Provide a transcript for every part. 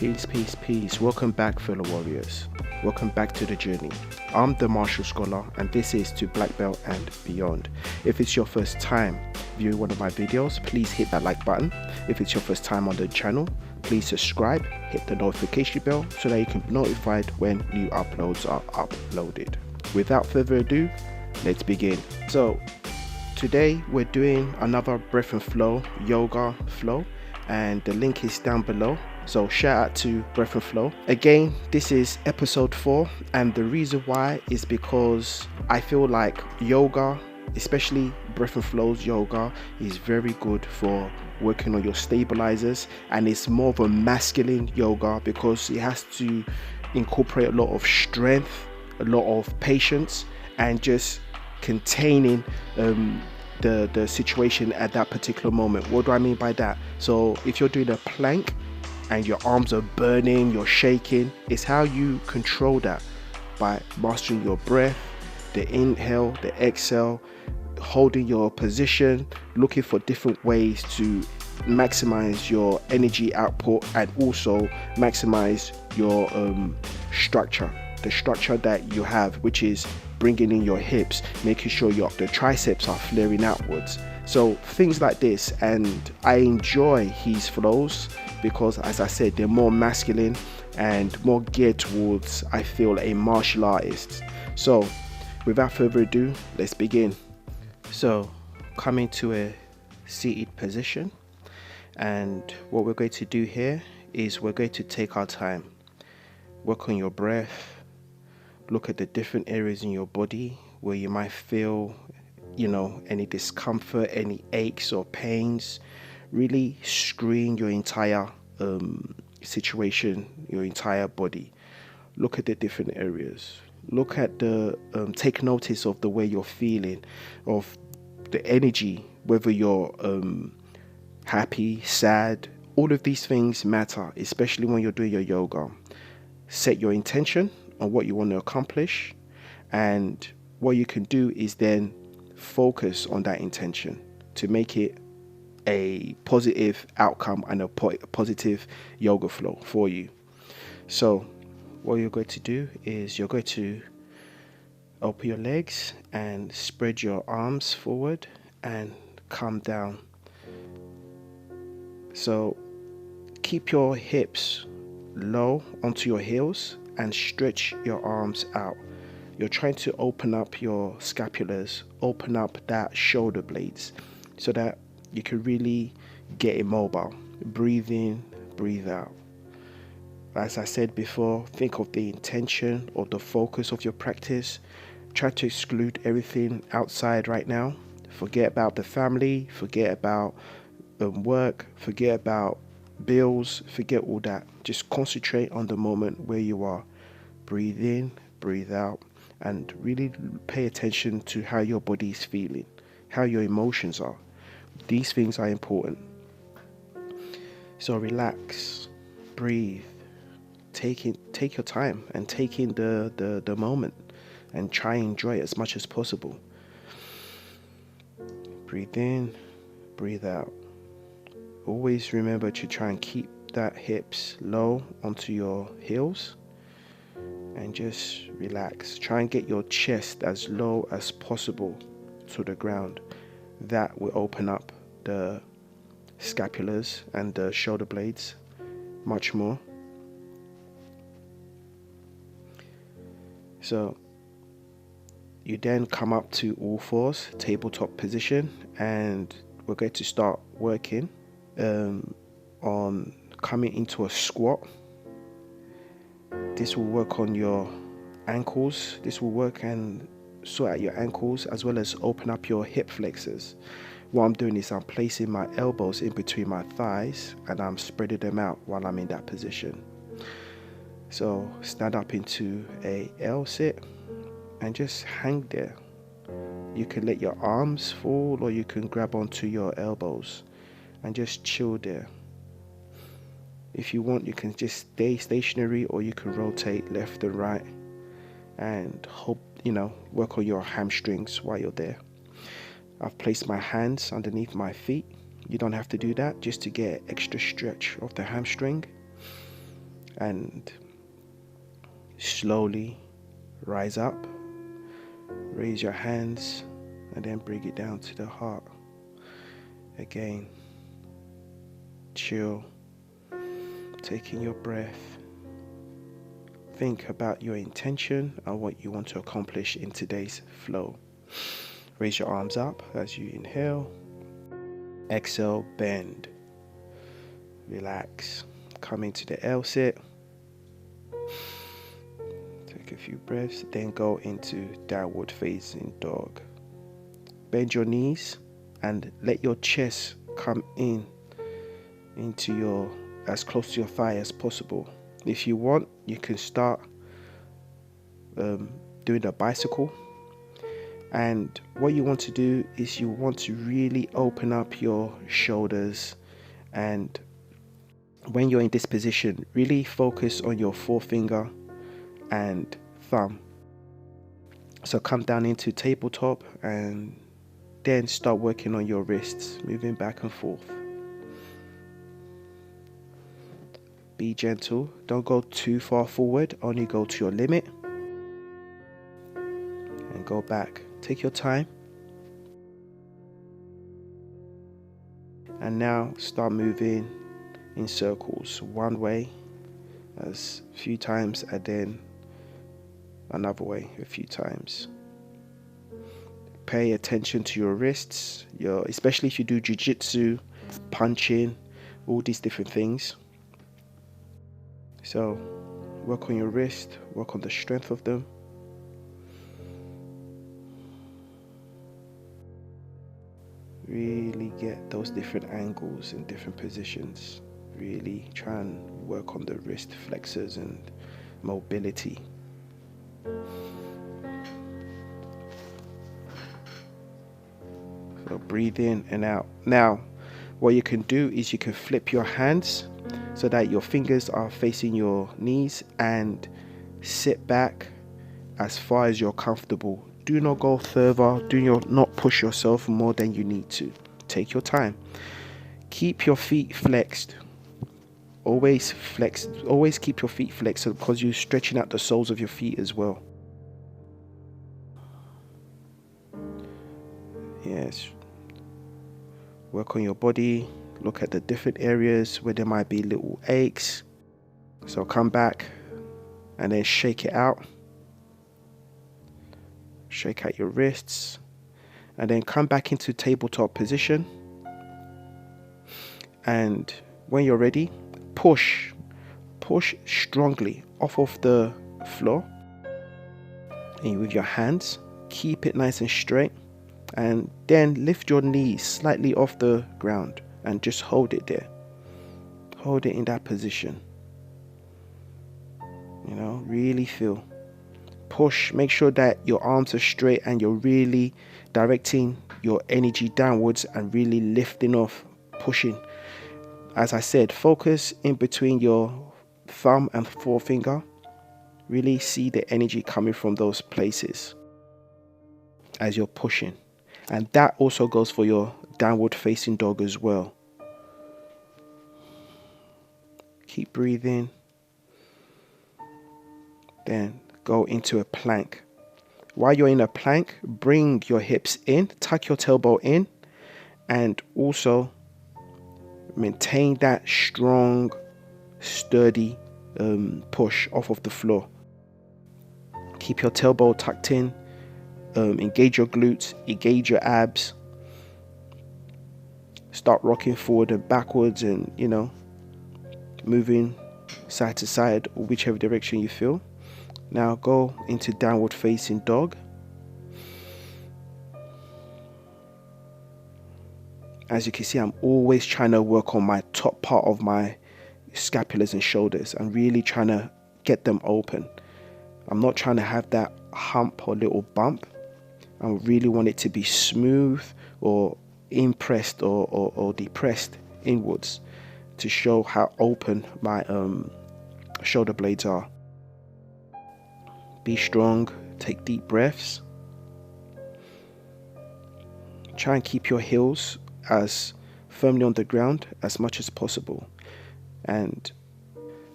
Peace. Welcome back, fellow warriors. Welcome back to the journey. I'm the Martial Scholar, and this is to Black Belt and Beyond. If it's your first time viewing one of my videos, please hit that like button. If it's your first time on the channel, please subscribe, hit the notification bell so that you can be notified when new uploads are uploaded. Without further ado, let's begin. So today we're doing another breath and flow yoga flow, and the link is down below. So shout out to Breath and Flow. Again, this is episode 4, and the reason why is because I feel like yoga, especially Breath and Flow's yoga, is very good for working on your stabilizers, and it's more of a masculine yoga because it has to incorporate a lot of strength, a lot of patience, and just containing the situation at that particular moment. What do I mean by that? So if you're doing a plank and your arms are burning, you're shaking, it's how you control that by mastering your breath, the inhale, the exhale, holding your position, looking for different ways to maximize your energy output and also maximize your structure, the structure that you have, which is bringing in your hips, making sure the triceps are flaring outwards. So things like this, and I enjoy his flows because, as I said, they're more masculine and more geared towards, I feel, a martial artist. So without further ado, let's begin. So coming to a seated position, and what we're going to do here is we're going to take our time, work on your breath, look at the different areas in your body where you might feel any discomfort, any aches or pains. Really screen your entire situation, your entire body. Look at the different areas. Look at take notice of the way you're feeling, of the energy, whether you're happy, sad. All of these things matter, especially when you're doing your yoga. Set your intention on what you want to accomplish, and what you can do is then focus on that intention to make it a positive outcome and a positive yoga flow for you. So what you're going to do is you're going to open your legs and spread your arms forward and come down. So keep your hips low onto your heels and stretch your arms out. You're trying to open up your scapulars, open up that shoulder blades so that you can really get immobile. Breathe in, breathe out. As I said before, think of the intention or the focus of your practice. Try to exclude everything outside right now. Forget about the family, forget about work, forget about bills, forget all that. Just concentrate on the moment where you are. Breathe in, breathe out, and really pay attention to how your body is feeling, how your emotions are. These things are important. So relax, breathe, take your time and take in the moment and try and enjoy it as much as possible. Breathe in, breathe out. Always remember to try and keep that hips low onto your heels and just relax. Try and get your chest as low as possible to the ground. That will open up the scapulars and the shoulder blades much more. So you then come up to all fours, tabletop position, and we're going to start working on coming into a squat. This will work on your ankles. This will work and sort out your ankles as well as open up your hip flexors. What I'm doing is I'm placing my elbows in between my thighs and I'm spreading them out while I'm in that position. So stand up into a L sit and just hang there. You can let your arms fall or you can grab onto your elbows and just chill there. If you want, you can just stay stationary or you can rotate left and right and work on your hamstrings while you're there. I've placed my hands underneath my feet. You don't have to do that, just to get extra stretch of the hamstring. and slowly rise up, raise your hands, and then bring it down to the heart. Again, chill, taking your breath. Think about your intention and what you want to accomplish in today's flow. Raise your arms up as you inhale. Exhale, bend. Relax. Come into the L sit. Take a few breaths, then go into downward facing dog. Bend your knees and let your chest come into your, as close to your thigh as possible. If you want, you can start doing a bicycle. And what you want to do is you want to really open up your shoulders, and when you're in this position, really focus on your forefinger and thumb. So come down into tabletop and then start working on your wrists, moving back and forth. Be gentle, don't go too far forward, only go to your limit and go back. Take your time. And now start moving in circles, one way as a few times and then another way a few times. Pay attention to your wrists, especially if you do jiu-jitsu, punching, all these different things. So work on your wrist, work on the strength of them. Really get those different angles and different positions. Really try and work on the wrist flexors and mobility. So breathe in and out. Now, what you can do is you can flip your hands so that your fingers are facing your knees and sit back as far as you're comfortable. Do not go further. Do not push yourself more than you need to. Take your time. Keep your feet flexed. Always flex. Always keep your feet flexed because you're stretching out the soles of your feet as well. Yes. Work on your body. Look at the different areas where there might be little aches. So come back and then shake it out. Shake out your wrists and then come back into tabletop position. And when you're ready, push strongly off of the floor. And with your hands, keep it nice and straight. And then lift your knees slightly off the ground and just hold it there. Hold it in that position. Really feel. Push, make sure that your arms are straight and you're really directing your energy downwards and really lifting off, pushing. As I said, focus in between your thumb and forefinger. Really see the energy coming from those places as you're pushing. And that also goes for your downward facing dog as well. Keep breathing. Then go into a plank. While you're in a plank, bring your hips in, tuck your tailbone in, and also maintain that strong, sturdy push off of the floor. Keep your tailbone tucked in, engage your glutes, engage your abs. Start rocking forward and backwards and, moving side to side or whichever direction you feel. Now go into downward facing dog. As you can see, I'm always trying to work on my top part of my scapulas and shoulders and really trying to get them open. I'm not trying to have that hump or little bump. I really want it to be smooth or impressed or depressed inwards to show how open my shoulder blades are. Be strong, take deep breaths. Try and keep your heels as firmly on the ground as much as possible. And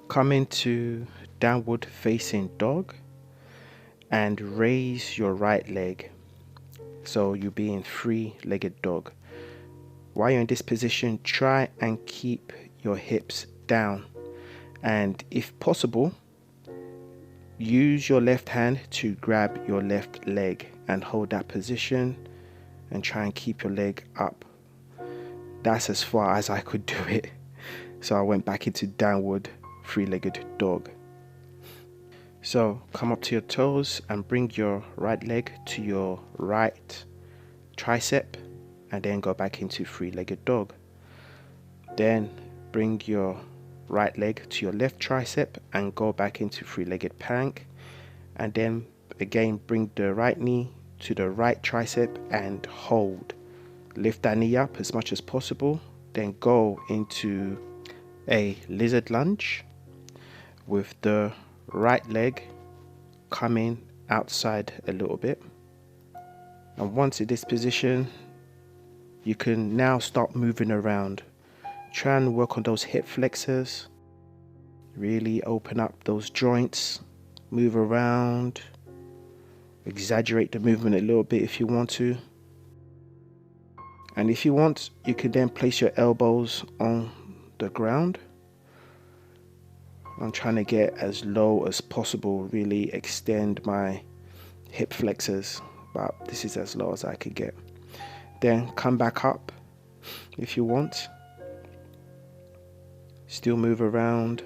Come into downward facing dog and raise your right leg. So you'll be in three-legged dog. While you're in this position, try and keep your hips down. And if possible, use your left hand to grab your left leg and hold that position and try and keep your leg up. That's as far as I could do it. So I went back into downward three-legged dog. So come up to your toes and bring your right leg to your right tricep and then go back into three-legged dog. Then bring your right leg to your left tricep and go back into three-legged plank, and then again bring the right knee to the right tricep and hold. Lift that knee up as much as possible, then go into a lizard lunge with the right leg coming outside a little bit. And once in this position, you can now start moving around. Try and work on those hip flexors. Really open up those joints. Move around. Exaggerate the movement a little bit if you want to. And if you want, you can then place your elbows on the ground. I'm trying to get as low as possible, really extend my hip flexors, but this is as low as I could get. Then come back up if you want. Still move around.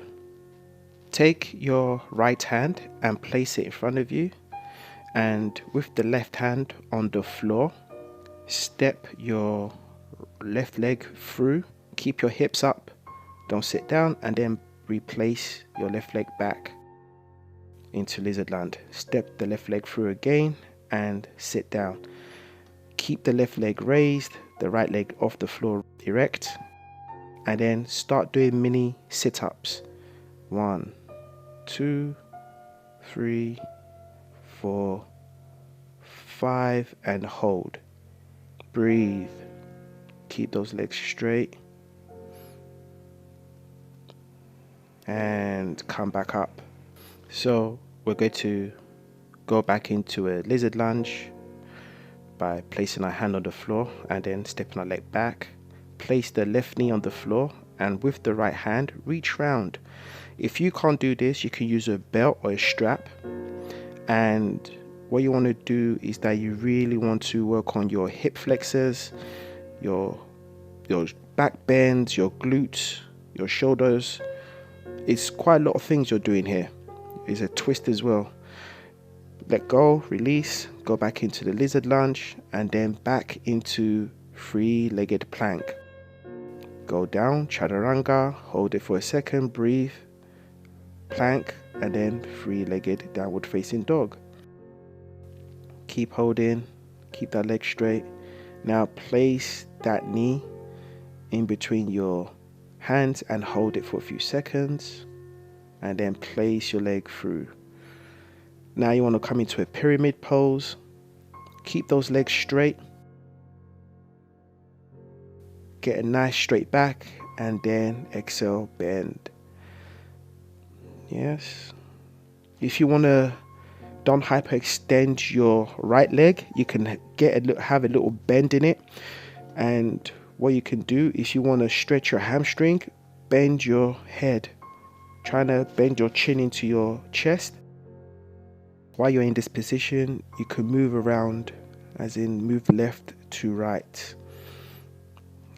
Take your right hand and place it in front of you, and with the left hand on the floor, step your left leg through. Keep your hips up, don't sit down, and then replace your left leg back into lizard lunge. Step the left leg through again and sit down. Keep the left leg raised, the right leg off the floor erect, and then start doing mini sit-ups. 1, 2, 3, 4, 5, and hold. Breathe. Keep those legs straight. And come back up. So we're going to go back into a lizard lunge by placing our hand on the floor and then stepping our leg back. Place the left knee on the floor and with the right hand reach round. If you can't do this, you can use a belt or a strap. And what you want to do is that you really want to work on your hip flexors, your back bends, your glutes, your shoulders. It's quite a lot of things you're doing here. It's a twist as well. Let go, release, go back into the lizard lunge and then back into three-legged plank. Go down, chaturanga, hold it for a second, breathe, plank, and then three-legged downward facing dog. Keep holding, keep that leg straight. Now place that knee in between your hands and hold it for a few seconds, and then place your leg through. Now you want to come into a pyramid pose. Keep those legs straight. Get a nice straight back and then exhale, bend. Yes. If you want to don't hyperextend your right leg, you can have a little bend in it. And what you can do, if you want to stretch your hamstring, bend your head. Trying to bend your chin into your chest. While you're in this position, you can move around, as in move left to right.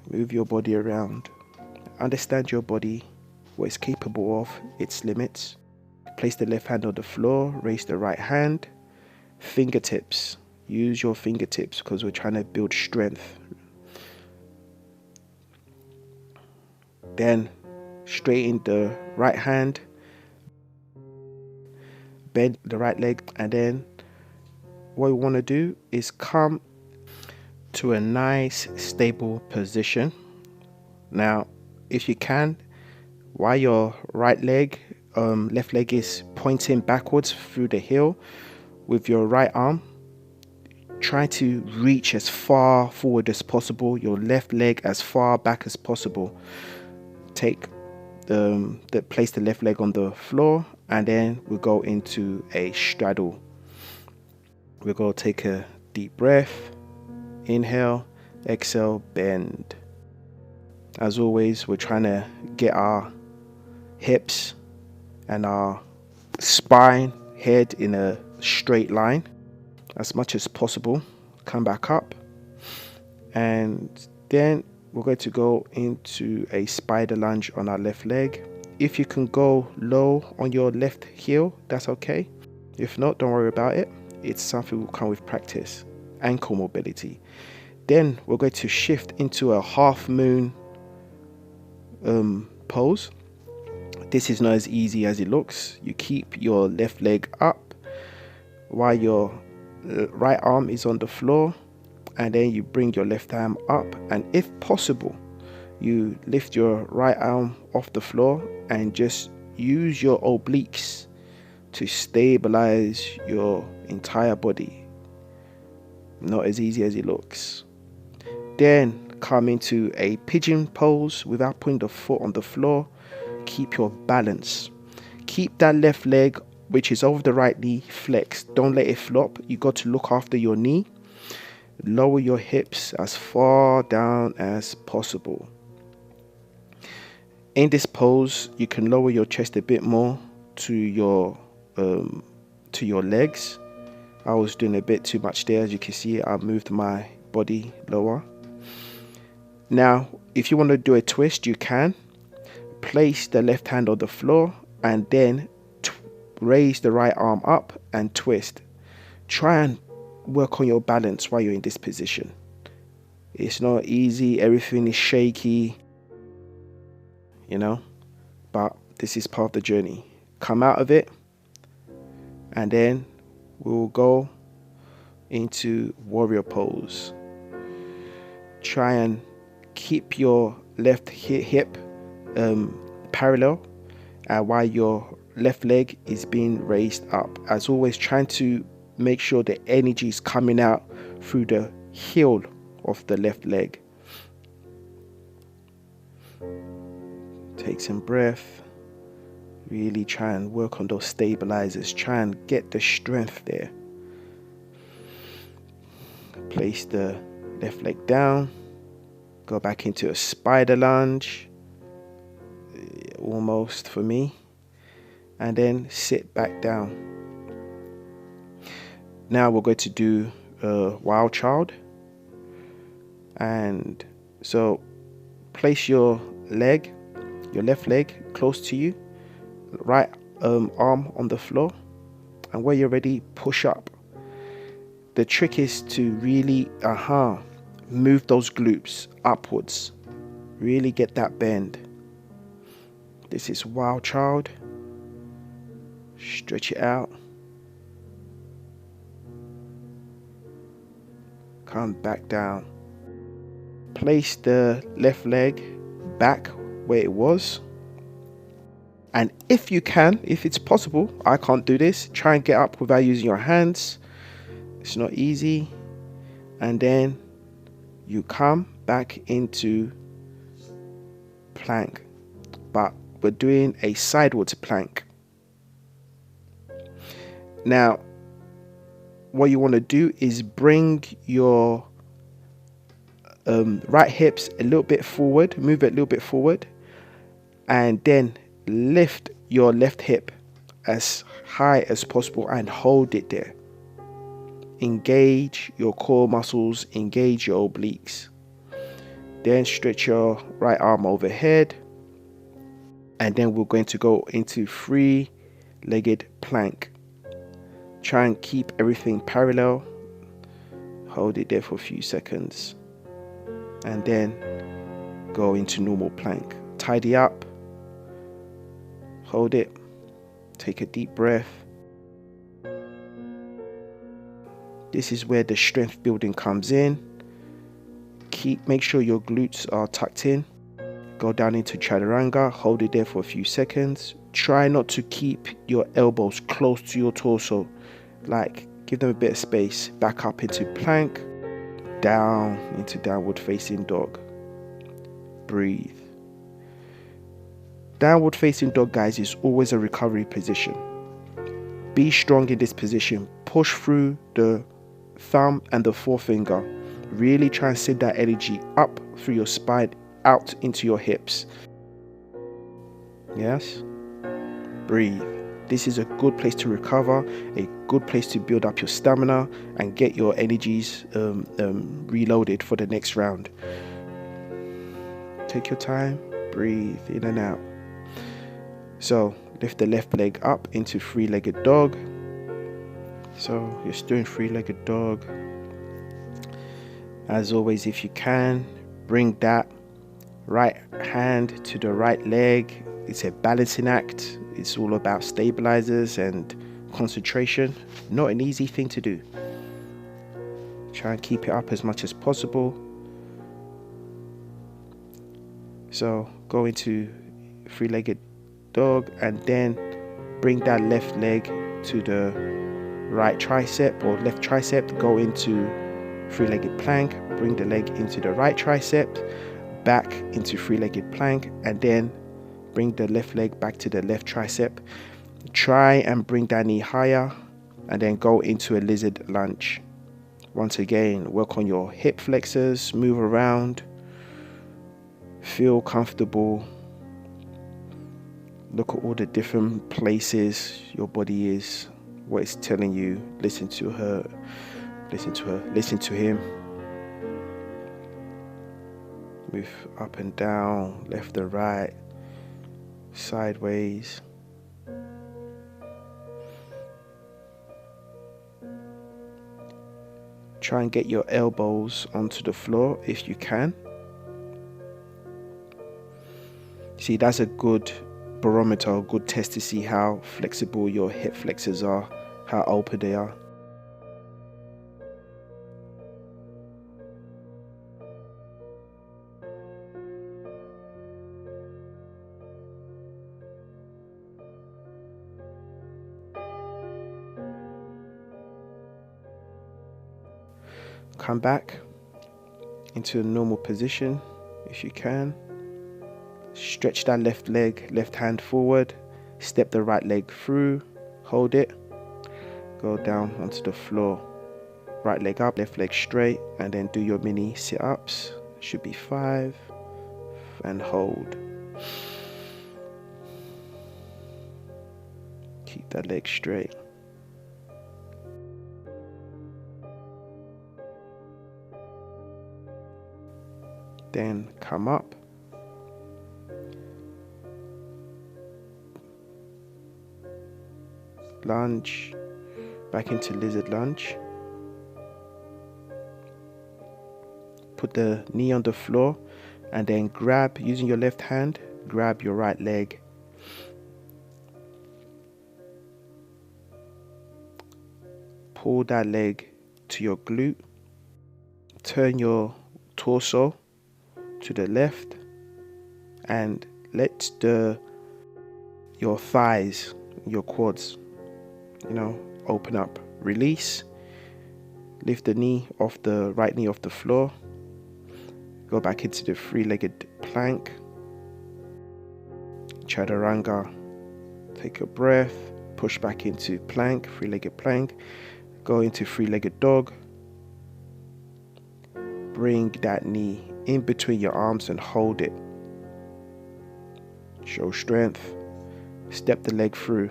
Move your body around. Understand your body, what it's capable of, its limits. Place the left hand on the floor, raise the right hand. Fingertips. Use your fingertips because we're trying to build strength. Then straighten the right hand. Bend the right leg, and then what we want to do is come to a nice stable position. Now if you can, while your left leg is pointing backwards through the heel, with your right arm try to reach as far forward as possible, your left leg as far back as possible. Take place the left leg on the floor, and then we'll go into a straddle. We're going to take a deep breath, inhale, exhale, bend. As always, we're trying to get our hips and our spine, head in a straight line as much as possible. Come back up, and then we're going to go into a spider lunge on our left leg. If you can go low on your left heel, that's okay. If not, don't worry about it. It's something that will come with practice. Ankle mobility. Then we're going to shift into a half moon pose. This is not as easy as it looks. You keep your left leg up while your right arm is on the floor, and then you bring your left arm up, and if possible you lift your right arm off the floor and just use your obliques to stabilize your entire body. Not as easy as it looks. Then come into a pigeon pose without putting the foot on the floor. Keep your balance. Keep that left leg, which is over the right knee, flexed. Don't let it flop. You got to look after your knee. Lower your hips as far down as possible. In this pose, you can lower your chest a bit more to your legs. I was doing a bit too much there. As you can see, I moved my body lower. Now, if you want to do a twist, you can. Place the left hand on the floor and then raise the right arm up and twist. Try and work on your balance while you're in this position. It's not easy. Everything is shaky, but this is part of the journey. Come out of it, and then we'll go into warrior pose. Try and keep your left hip parallel while your left leg is being raised up. As always, trying to make sure the energy is coming out through the heel of the left leg. Take some breath. Really try and work on those stabilizers. Try and get the strength there. Place the left leg down. Go back into a spider lunge. Almost for me. And then sit back down. Now we're going to do wild child. And so place your left leg close to you, right arm on the floor, and where you're ready, push up. The trick is to really move those glutes upwards. Really get that bend. This is wild child. Stretch it out. Come back down. Place the left leg back where it was. And if you can, if it's possible, I can't do this, try and get up without using your hands. It's not easy. And then you come back into plank. But we're doing a sideways plank. Now, what you want to do is bring your right hips a little bit forward, move it a little bit forward, and then lift your left hip as high as possible and hold it there. Engage your core muscles, engage your obliques. Then stretch your right arm overhead, and then we're going to go into three-legged plank. Try and keep everything parallel. Hold it there for a few seconds. And then go into normal plank. Tidy up. Hold it. Take a deep breath. This is where the strength building comes in. Make sure your glutes are tucked in. Go down into chaturanga. Hold it there for a few seconds. Try not to keep your elbows close to your torso. Give them a bit of space. Back up into plank. Down into downward facing dog. Breathe. Downward facing dog, guys, is always a recovery position. Be strong in this position. Push through the thumb and the forefinger. Really try and send that energy up through your spine, out into your hips. Yes. Breathe. This is a good place to recover, a good place to build up your stamina and get your energies reloaded for the next round. Take your time. Breathe in and out. So lift the left leg up into three-legged dog. So you're still in three-legged dog. As always, if you can, bring that right hand to the right leg. It's a balancing act. It's all about stabilizers and concentration. Not an easy thing to do. Try and keep it up as much as possible. So go into three-legged dog and then bring that left leg to the right tricep or left tricep. Go into three-legged plank, bring the leg into the right tricep, back into three-legged plank, and then bring the left leg back to the left tricep. Try and bring that knee higher and then go into a lizard lunge. Once again, work on your hip flexors, move around, feel comfortable. Look at all the different places your body is, what it's telling you. Listen to her, listen to him. Move up and down, left and right, sideways. Try and get your elbows onto the floor if you can. See, that's a good barometer, a good test to see how flexible your hip flexors are, how open they are. Come back into a normal position if you can. Stretch that left leg, left hand forward. Step the right leg through. Hold it. Go down onto the floor. Right leg up, left leg straight, and then do your mini sit-ups. Should be 5. And hold. Keep that leg straight. Then come up. Lunge. Back into lizard lunge. Put the knee on the floor and then grab, using your left hand, grab your right leg. Pull that leg to your glute. Turn your torso to the left and let your thighs, your quads, open up. Release. Lift the knee off the right knee off the floor. Go back into the three-legged plank. Chaturanga. Take a breath. Push back into plank, three-legged plank. Go into three-legged dog. Bring that knee in between your arms and hold it. Show strength. Step the leg through.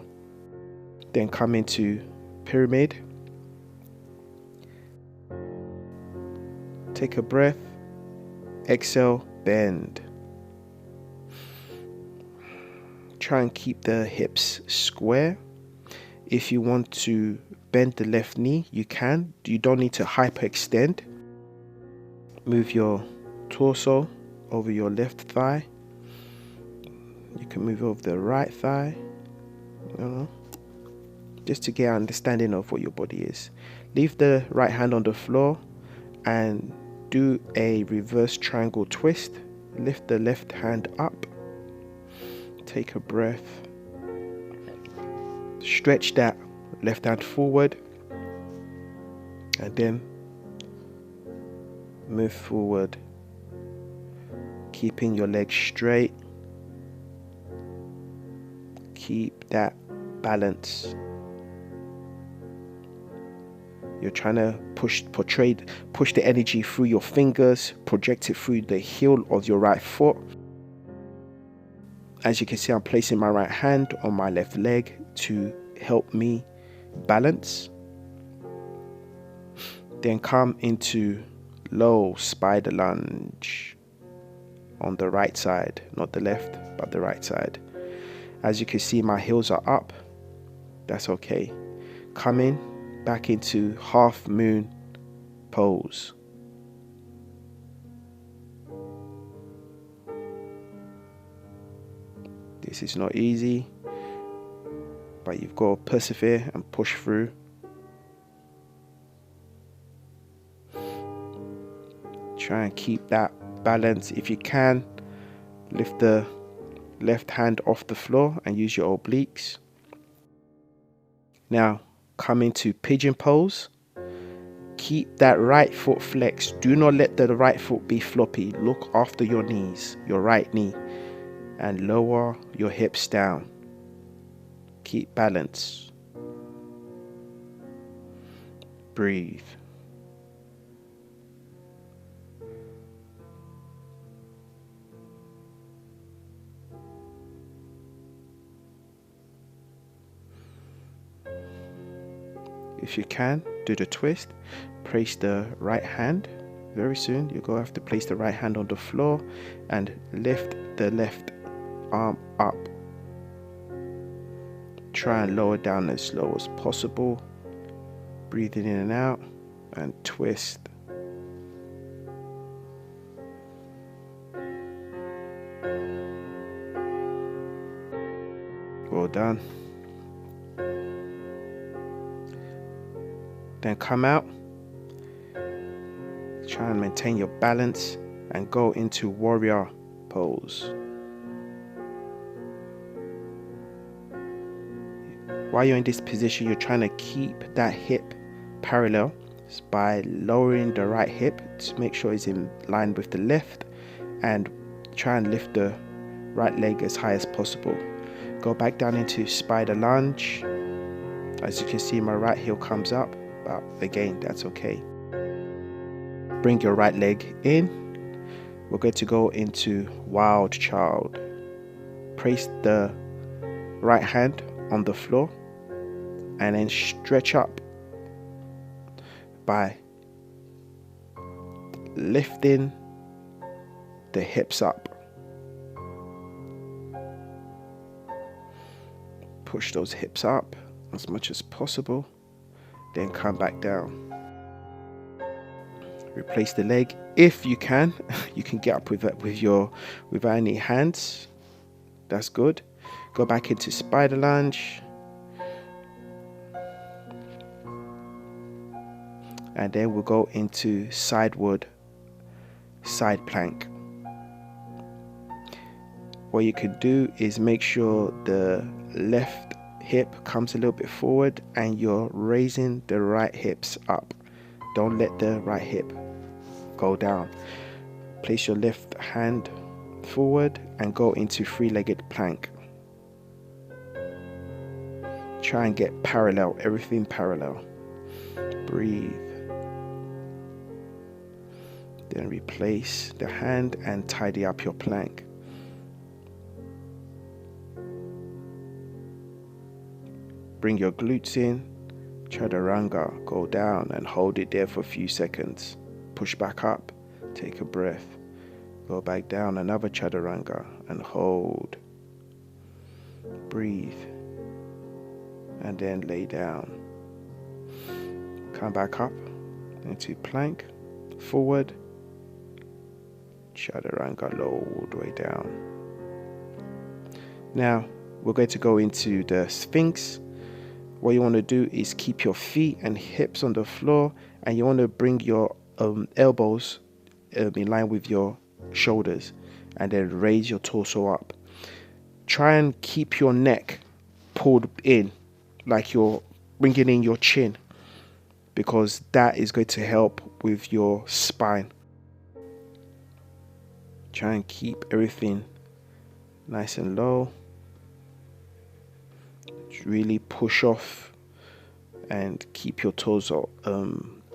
Then come into pyramid. Take a breath. Exhale, bend. Try and keep the hips square. If you want to bend the left knee, you can. You don't need to hyperextend. Move your torso over your left thigh. You can move over the right thigh. Just to get an understanding of what your body is. Leave the right hand on the floor and do a reverse triangle twist. Lift the left hand up. Take a breath. Stretch that left hand forward and then move forward, keeping your legs straight. Keep that balance. You're trying to push the energy through your fingers, project it through the heel of your right foot. As you can see, I'm placing my right hand on my left leg to help me balance. Then come into low spider lunge on the right side, not the left, but the right side. As you can see, my heels are up. That's okay. Come in back into half moon pose. This is not easy, but you've got to persevere and push through. Try and keep that balance. If you can, lift the left hand off the floor and use your obliques. Now come into pigeon pose. Keep that right foot flexed. Do not let the right foot be floppy. Look after your knees, your right knee, and lower your hips down. Keep balance. Breathe. If you can, do the twist. Place the right hand. Very soon you're going to have to place the right hand on the floor and lift the left arm up. Try and lower down as slow as possible. Breathing in and out and twist. Well done. Then come out. Try and maintain your balance and go into warrior pose. While you're in this position, you're trying to keep that hip parallel by lowering the right hip to make sure it's in line with the left, and try and lift the right leg as high as possible. Go back down into spider lunge. As you can see, my right heel comes up, but again, that's okay. Bring your right leg in. We're going to go into wild child. Place the right hand on the floor and then stretch up by lifting the hips up. Push those hips up as much as possible, then come back down. Replace the leg if you can. You can get up without any hands. That's good. Go back into spider lunge. And then we'll go into sideward side plank. What you can do is make sure the left hip comes a little bit forward and you're raising the right hips up. Don't let the right hip go down. Place your left hand forward and go into three-legged plank. Try and get parallel, everything parallel. Breathe. Then replace the hand and tidy up your plank. Bring your glutes in. Chaturanga, go down and hold it there for a few seconds. Push back up, take a breath. Go back down, another chaturanga, and hold. Breathe. And then lay down. Come back up into plank, forward. Chaturanga, low all the way down. Now, we're going to go into the Sphinx. What you want to do is keep your feet and hips on the floor, and you want to bring your elbows in line with your shoulders, and then raise your torso up. Try and keep your neck pulled in, like you're bringing in your chin, because that is going to help with your spine. Try and keep everything nice and low. really push off and keep your toes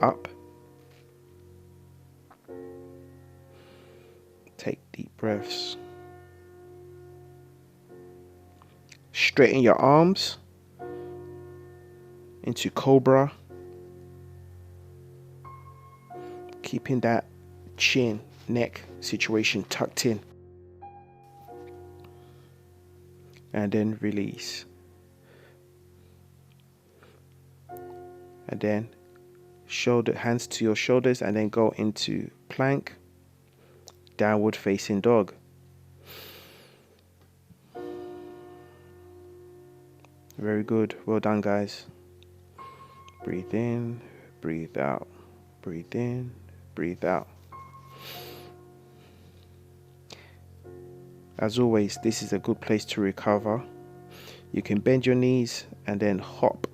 up. Take deep breaths. Straighten your arms into cobra, keeping that chin, neck situation tucked in. And then release. And then hands to your shoulders, and then go into plank, downward facing dog. Very good. Well done, guys. Breathe in, breathe out. Breathe in, breathe out. As always, this is a good place to recover. You can bend your knees and then hop.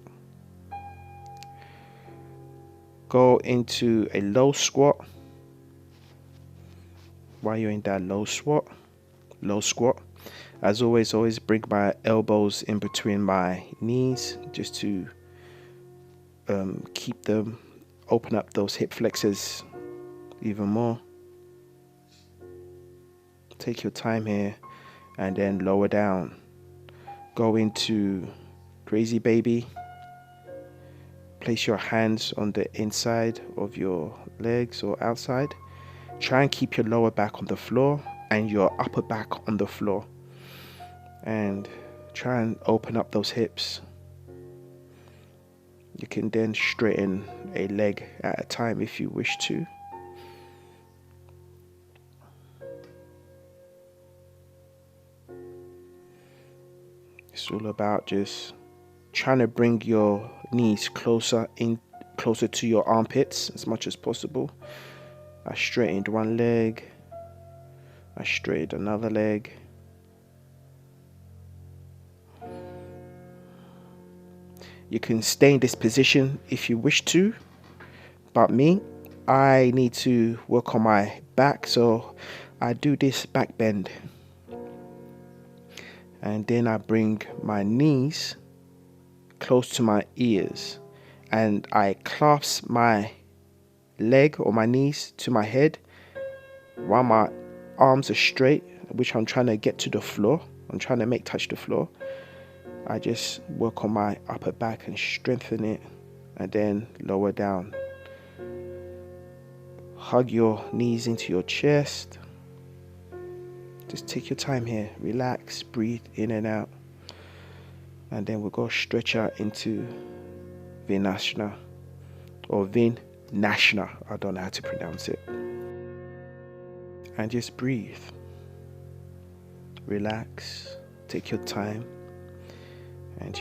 Go into a low squat. While you're in that low squat, as always bring my elbows in between my knees just to keep them, open up those hip flexors even more. Take your time here, and then lower down. Go into crazy baby. Place your hands on the inside of your legs or outside. Try and keep your lower back on the floor and your upper back on the floor. And try and open up those hips. You can then straighten a leg at a time if you wish to. It's all about just trying to bring your knees closer to your armpits as much as possible. I straightened one leg. I straightened another leg. You can stay in this position if you wish to, but me, I need to work on my back, so I do this back bend. And then I bring my knees close to my ears, and I clasp my leg or my knees to my head while my arms are straight, which I'm trying to get to the floor. I'm trying to make touch the floor. I just work on my upper back and strengthen it, and then lower down. Hug your knees into your chest. Just take your time here, relax, breathe in and out, and then we'll go stretch out into Vinyasa or Vinyasa. I don't know how to pronounce it. And just breathe, relax, take your time, and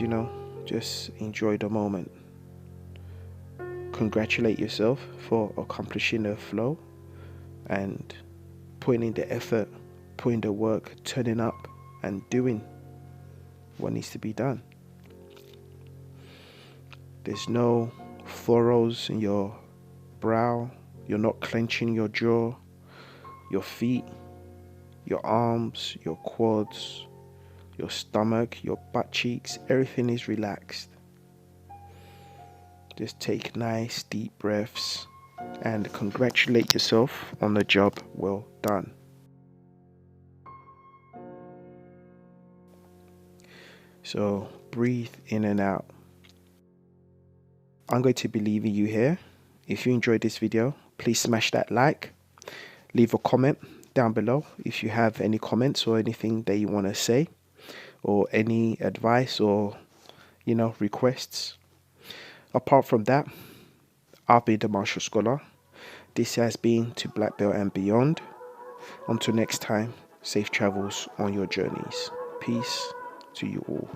just enjoy the moment. Congratulate yourself for accomplishing the flow and putting in the effort, putting the work, turning up and doing what needs to be done. There's no furrows in your brow. You're not clenching your jaw, your feet, your arms, your quads, your stomach, your butt cheeks. Everything is relaxed. Just take nice deep breaths and congratulate yourself on the job well done. So breathe in and out. I'm going to be leaving you here. If you enjoyed this video, please smash that like. Leave a comment down below if you have any comments or anything that you want to say, or any advice or requests. Apart from that, I've been the Martial Scholar. This has been to Black Belt and Beyond. Until next time, safe travels on your journeys. Peace to you all.